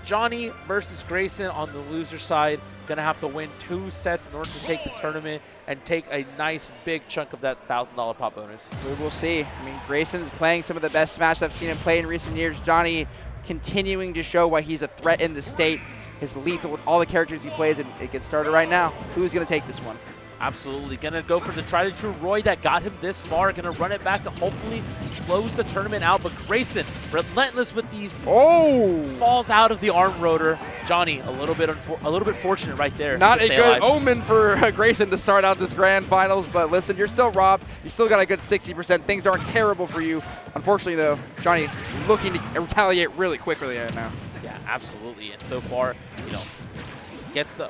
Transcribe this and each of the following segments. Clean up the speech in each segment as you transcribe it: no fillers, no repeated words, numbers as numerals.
Jonhy versus Grayson on the loser side. Gonna have to win 2 sets in order to take the tournament and take a nice big chunk of that $1,000 pot bonus. We will see. I mean, Grayson's playing some of the best Smash I've seen him play in recent years. Jonhy continuing to show why he's a threat in the state. He's lethal with all the characters he plays, and it gets started right now. Who's going to take this one? Absolutely. Going to go for the tried and true Roy that got him this far. Going to run it back to hopefully close the tournament out. But Grayson, relentless with these. Oh! Falls out of the arm rotor. Jonhy, a little bit fortunate right there. Not a good omen for Grayson to start out this grand finals. But listen, you're still Rob. You still got a good 60%. Things aren't terrible for you. Unfortunately, though, Jonhy looking to retaliate really quickly right now. Yeah, absolutely. And so far, you know,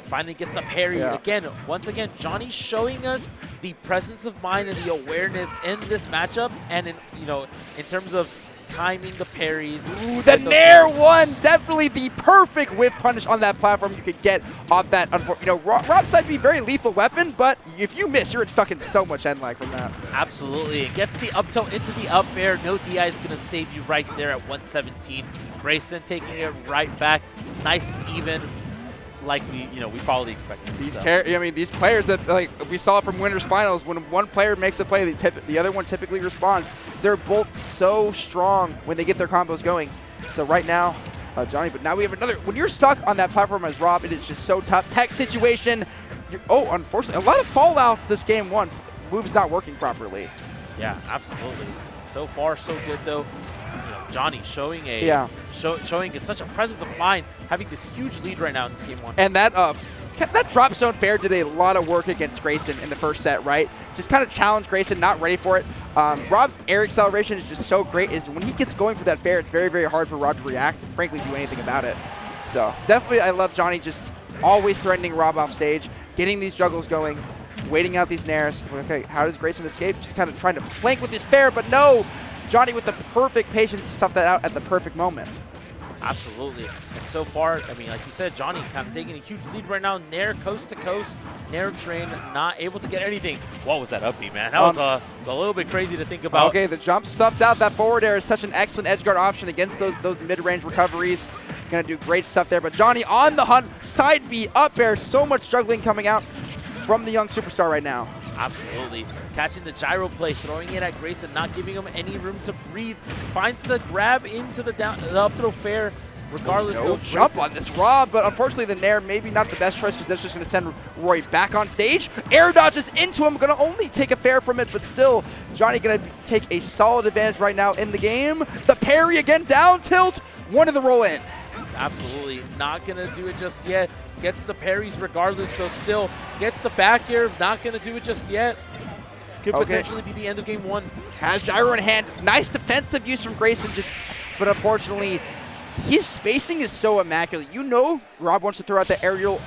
finally gets the parry. Yeah. Once again, Jonhy showing us the presence of mind and the awareness in this matchup, and in terms of timing the parries. Ooh, the Nair one, definitely the perfect whip punish on that platform you could get off that. Rob's side be very lethal weapon, but if you miss, you're stuck in so much end lag from that. Absolutely. It gets the up tilt into the up air. No DI is going to save you right there at 117. Grayson taking it right back, nice and even. Like we probably expected. These players that, like, we saw it from winners finals, when one player makes a play, the other one typically responds. They're both so strong when they get their combos going. So right now, Jonhy, but now we have another. When you're stuck on that platform as Rob, it is just so tough. Tech situation. Unfortunately, a lot of fallouts this game one. Move's not working properly. Yeah, absolutely. So far, so good though. Jonhy showing showing such a presence of mind, having this huge lead right now in this game one. And that drop zone fair did a lot of work against Grayson in the first set, right? Just kind of challenged Grayson, not ready for it. Rob's air acceleration is just so great. Is when he gets going for that fair, it's very, very hard for Rob to react and frankly do anything about it. So definitely, I love Jonhy just always threatening Rob off stage, getting these juggles going, waiting out these nairs. Okay, how does Grayson escape? Just kind of trying to flank with his fair, but no. Jonhy with the perfect patience to stuff that out at the perfect moment. Absolutely. And so far, I mean, like you said, Jonhy kind of taking a huge lead right now. Nair coast to coast, Nair train, not able to get anything. What was that up B, man? That was a little bit crazy to think about. Okay, the jump stuffed out. That forward air is such an excellent edge guard option against those mid-range recoveries. Going to do great stuff there. But Jonhy on the hunt, side B, up air. So much juggling coming out from the young superstar right now. Absolutely. Catching the gyro play, throwing it at Grayson, not giving him any room to breathe. Finds the grab into the up throw fair. Regardless, no jump on this Rob, but unfortunately the Nair maybe not the best choice because that's just going to send Roy back on stage. Air dodges into him, going to only take a fair from it, but still Jonhy going to take a solid advantage right now in the game. The parry again, down tilt, one of the roll in. Absolutely not going to do it just yet. Gets the parries regardless, so still gets the back air, not going to do it just yet. Could potentially be the end of game one. Has gyro in hand. Nice defensive use from Grayson, but unfortunately, his spacing is so immaculate. Rob wants to throw out the aerial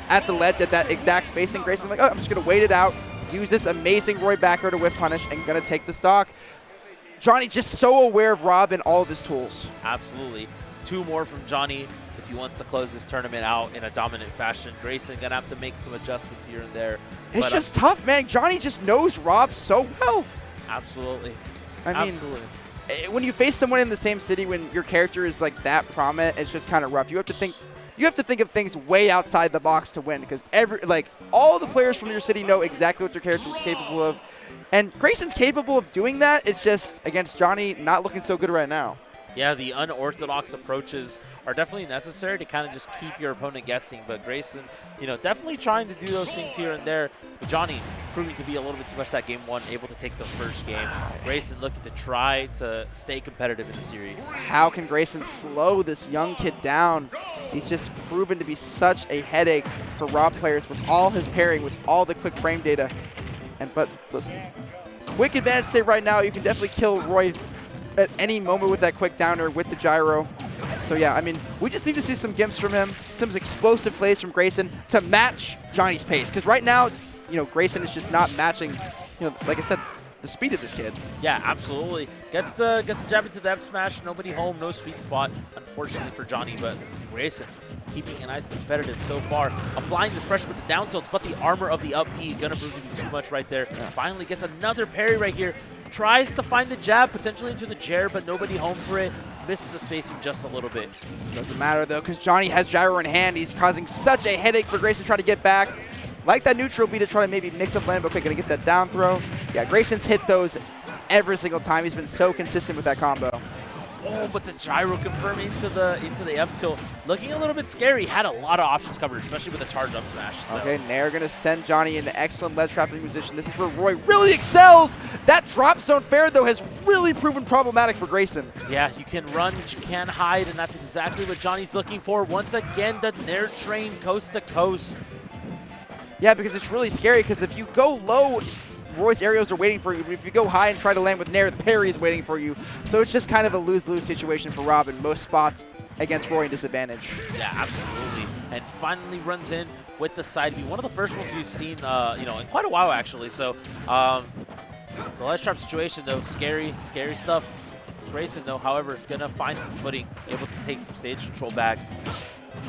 at the ledge at that exact spacing. Grayson's like, I'm just going to wait it out, use this amazing Roy backer to whip punish, and going to take the stock. Jonhy just so aware of Rob and all of his tools. Absolutely. 2 more from Jonhy if he wants to close this tournament out in a dominant fashion. Grayson going to have to make some adjustments here and there. It's just tough, man. Jonhy just knows Rob so well. Absolutely. Absolutely. When you face someone in the same city, when your character is like that prominent, it's just kind of rough. You have to think of things way outside the box to win, because all the players from your city know exactly what your character is capable of, and Grayson's capable of doing that. It's just against Jonhy, not looking so good right now. Yeah, the unorthodox approaches are definitely necessary to kind of just keep your opponent guessing. But Grayson, definitely trying to do those things here and there. But Jonhy proving to be a little bit too much that game one, able to take the first game. Grayson looking to try to stay competitive in the series. How can Grayson slow this young kid down? He's just proven to be such a headache for Rob players with all his pairing, with all the quick frame data. But listen, quick advantage save right now. You can definitely kill Roy at any moment with that quick downer with the gyro. So yeah, I mean, we just need to see some gimps from him, some explosive plays from Grayson to match Jonny's pace. Because right now, Grayson is just not matching, like I said, the speed of this kid. Yeah, absolutely. Gets the jab into the F smash. Nobody home, no sweet spot, unfortunately for Jonhy. But Grayson keeping it nice and competitive so far. Applying this pressure with the down tilts, but the armor of the up B gonna prove to be too much right there. Yeah. Finally gets another parry right here. Tries to find the jab, potentially into the chair, but nobody home for it. misses the spacing just a little bit. Doesn't matter, though, because Jonhy has gyro in hand. He's causing such a headache for Grayson trying to get back. Like that neutral B to try to maybe mix up land, but quick, gonna get that down throw. Yeah, Grayson's hit those every single time. He's been so consistent with that combo. Oh, but the gyro confirm into the F tilt, looking a little bit scary. Had a lot of options covered, especially with the charge up smash. So. Okay, Nair gonna send Jonhy into excellent ledge trapping position. This is where Roy really excels. That drop zone fair though has really proven problematic for Grayson. Yeah, you can run, but you can hide, and that's exactly what Johnny's looking for. Once again, the Nair train coast to coast. Yeah, because it's really scary. Because if you go low, Roy's aerials are waiting for you, but if you go high and try to land with Nair, the parry is waiting for you. So it's just kind of a lose-lose situation for Rob in most spots against Roy in disadvantage. Yeah, absolutely. And finally runs in with the side B. One of the first ones we've seen, in quite a while, actually. So the ledge trap situation, though, scary stuff. Grayson, though, however, gonna find some footing, able to take some stage control back.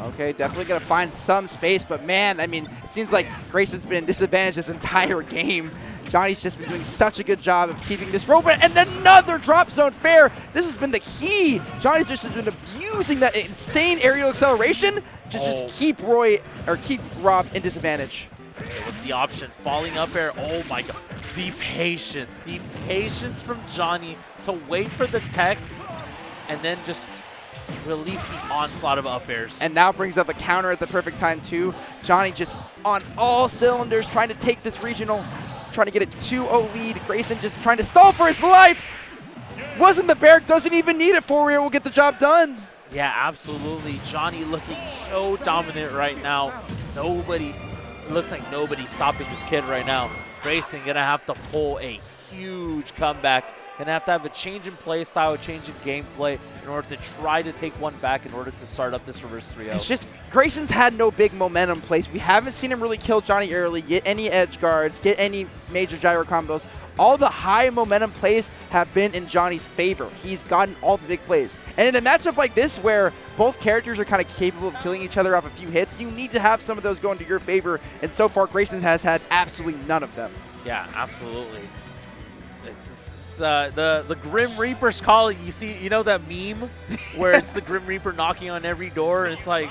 Okay, definitely going to find some space, but man, I mean, it seems like Grayson's been in disadvantage this entire game. Johnny's just been doing such a good job of keeping this rope, and another drop zone fair. This has been the key. Johnny's just been abusing that insane aerial acceleration to just keep Rob in disadvantage. What's the option? Falling up air. Oh my god. The patience from Jonhy to wait for the tech and then just release the onslaught of up airs. And now brings up the counter at the perfect time too. Jonhy just on all cylinders trying to take this regional, trying to get a 2-0 lead. Grayson just trying to stall for his life. Wasn't the bear, doesn't even need it. Fourier will get the job done. Yeah, absolutely. Jonhy looking so dominant right now. It looks like nobody's stopping this kid right now. Grayson gonna have to pull a huge comeback. Gonna have to have a change in play style, a change in gameplay in order to try to take one back in order to start up this reverse 3-0. It's just Grayson's had no big momentum plays. We haven't seen him really kill Jonhy early, get any edge guards, get any major gyro combos. All the high momentum plays have been in Johnny's favor. He's gotten all the big plays. And in a matchup like this where both characters are kind of capable of killing each other off a few hits, you need to have some of those going to your favor. And so far, Grayson has had absolutely none of them. Yeah, absolutely. It's the Grim Reaper's calling. You know that meme where it's the Grim Reaper knocking on every door? And it's like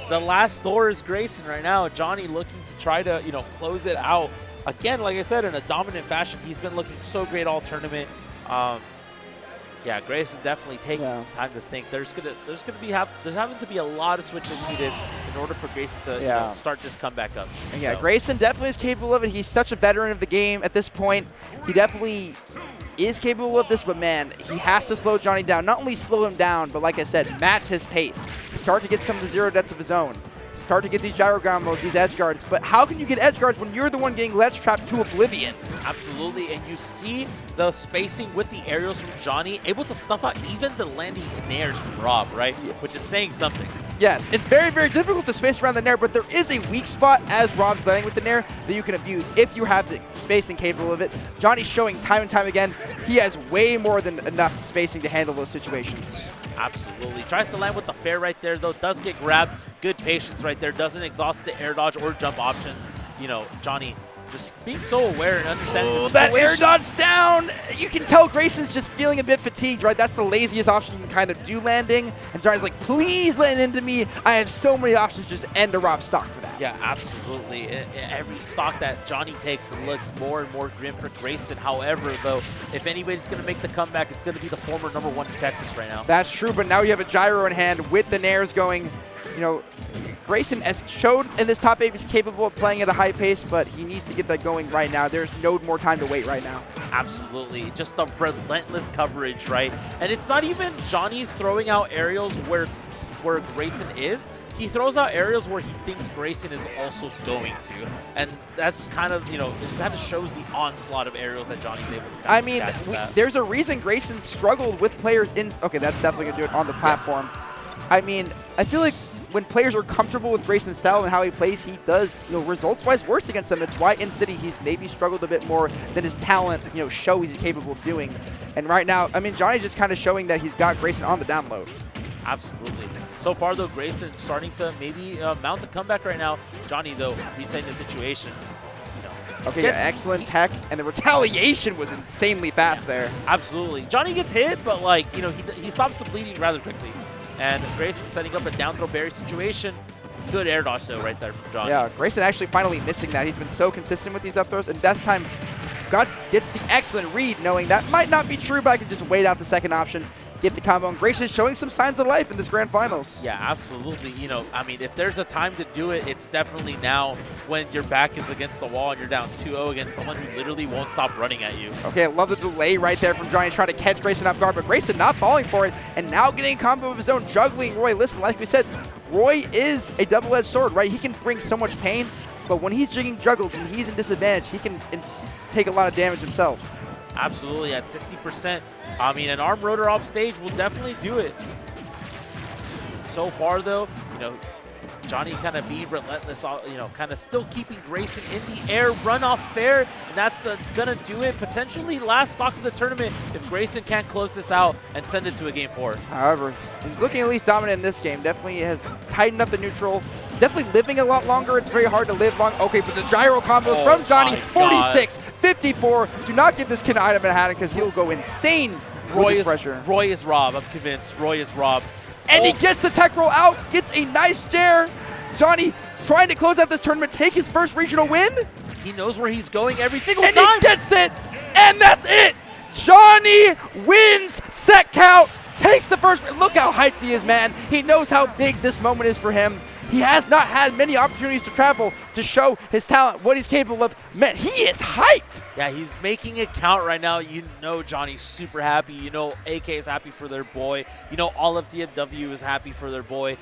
the last door is Grayson right now. Jonhy looking to try to, close it out. Again, like I said, in a dominant fashion, he's been looking so great all tournament. Yeah, Grayson definitely taking some time to think. There's having to be a lot of switches needed in order for Grayson to start this comeback up. And yeah, Grayson definitely is capable of it. He's such a veteran of the game at this point. He definitely is capable of this, but man, he has to slow Jonhy down. Not only slow him down, but like I said, match his pace. Start to get some of the zero deaths of his own. Start to get these gyro combos, these edge guards. But how can you get edge guards when you're the one getting ledge trapped to oblivion? Absolutely, and you see the spacing with the aerials from Jonhy, able to stuff out even the landing nairs from Rob, right? Yeah. Which is saying something. Yes, it's very, very difficult to space around the nair, but there is a weak spot as Rob's landing with the nair that you can abuse if you have the spacing capable of it. Johnny's showing time and time again, he has way more than enough spacing to handle those situations. Absolutely. Tries to land with the fair right there, though. Does get grabbed. Good patience right there. Doesn't exhaust the air dodge or jump options. Jonhy just being so aware and understanding the situation. That air dodge down! You can tell Grayson's just feeling a bit fatigued, right? That's the laziest option you can kind of do landing. And Johnny's like, please land into me. I have so many options, just end a Rob stock for that. Yeah, absolutely. Every stock that Jonhy takes looks more and more grim for Grayson. However, though, if anybody's going to make the comeback, it's going to be the former #1 in Texas right now. That's true, but now you have a gyro in hand with the nairs going. Grayson has showed in this top 8 he's capable of playing at a high pace, but he needs to get that going right now. There's no more time to wait right now. Absolutely. Just the relentless coverage, right? And it's not even Johnny throwing out aerials where Grayson is. He throws out aerials where he thinks Grayson is also going to. And that's kind of, it kind of shows the onslaught of aerials that Johnny's able to kind of stack. There's a reason Grayson struggled with players in... Okay, that's definitely going to do it on the platform. I mean, I feel like when players are comfortable with Grayson's style and how he plays, he does, results-wise worse against them. It's why in City he's maybe struggled a bit more than his talent, shows he's capable of doing. And right now, I mean, Jonny's just kind of showing that he's got Grayson on the download. Absolutely. So far, though, Grayson starting to maybe mount a comeback right now. Jonny, though, resetting the situation. Okay, yeah, excellent tech, and the retaliation was insanely fast there. Absolutely. Jonhy gets hit, but like, you know, he stops the bleeding rather quickly. And Grayson setting up a down throw berry situation. Good air dodge though right there from Jonhy. Yeah, Grayson actually finally missing that. He's been so consistent with these up throws, and this time gets the excellent read, knowing that might not be true, but I can just wait out the second option, get the combo, and Grayson showing some signs of life in this grand finals. Yeah, absolutely. You know, I mean, if there's a time to do it, it's definitely now when your back is against the wall and you're down 2-0 against someone who literally won't stop running at you. Okay, I love the delay right there from Jonhy trying to catch Grayson off guard, but Grayson not falling for it, and now getting a combo of his own, juggling Roy. Listen, like we said, Roy is a double-edged sword, right? He can bring so much pain, but when he's jigging juggles, when he's in disadvantage, he can take a lot of damage himself. Absolutely, at 60%. I mean, an arm rotor off stage will definitely do it. So far, though, you know, Jonhy kind of being relentless, you know, kind of still keeping Grayson in the air, run off fair, and that's going to do it. Potentially last stock of the tournament if Grayson can't close this out and send it to a game 4. However, he's looking at least dominant in this game. Definitely has tightened up the neutral. Definitely living a lot longer. It's very hard to live long. Okay, but the gyro combos from Jonhy, 46, 54. Do not give this kid an item in hand because he'll go insane with this pressure. Roy is R.O.B. I'm convinced. Roy is R.O.B. And he gets the tech roll out, gets a nice dare. Jonhy trying to close out this tournament, take his first regional win. He knows where he's going every single time. And he gets it, and that's it. Jonhy wins set count, takes the first. Look how hyped he is, man. He knows how big this moment is for him. He has not had many opportunities to travel to show his talent, what he's capable of. Man, he is hyped. Yeah, he's making it count right now. You know Jonny's super happy. You know AK is happy for their boy. You know all of DFW is happy for their boy.